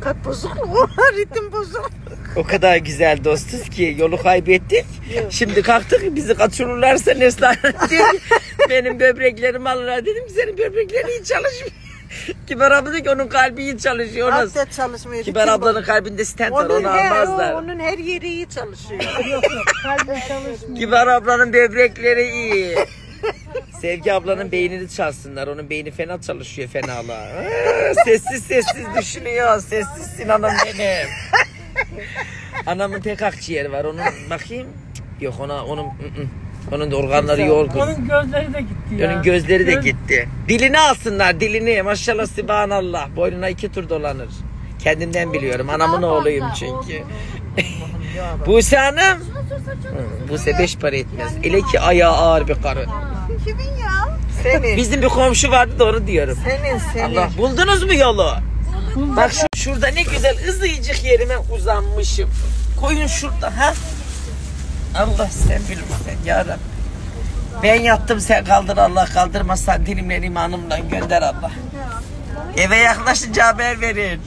Kalp bozukluğu var, ritim bozuk. O kadar güzel dostuz ki yolu kaybettik. Yok. Şimdi kalktık, bizi kaçırırlarsa Neslihan diyor ki benim böbreklerim alırlar. Dedim senin böbreklerin iyi çalışmıyor. Kibar abla diyor ki onun kalbi iyi çalışıyor. Kalp çalışmıyor. Kibar ablanın kalbinde stent var, onu almazlar. Onun her yeri iyi çalışıyor. Yok kalbim çalışmıyor. Kibar ablanın böbrekleri iyi. Sevgi ablanın beynini çalsınlar. Onun beyni fena çalışıyor, fenalar. Sessiz sessiz düşünüyor. Sessizsin anam benim. Anamın tek akciğeri var. Onun bakayım. Yok onun da organları yorgun. Onun gözleri de gitti ya. Onun gözleri de gitti. Dilini alsınlar, dilini. Maşallah sübhanallah. Boynuna 2 tur dolanır. Kendimden biliyorum. Anamın oğluyum çünkü. Buse Hanım. Buse 5 para etmez. Ele ki ayağı ağır bir karı. Kimin ya? Senin. Bizim bir komşu vardı da onu diyorum. Senin. Allah, buldunuz mu yolu? Bak şurada ne güzel ızıycık yerime uzanmışım. Koyun şurada ha. Allah sen bilirsin ya Rabbi. Ben yattım sen kaldır, Allah kaldırmazsan dilimle imanımla gönder Allah. Eve yaklaşınca haber verin.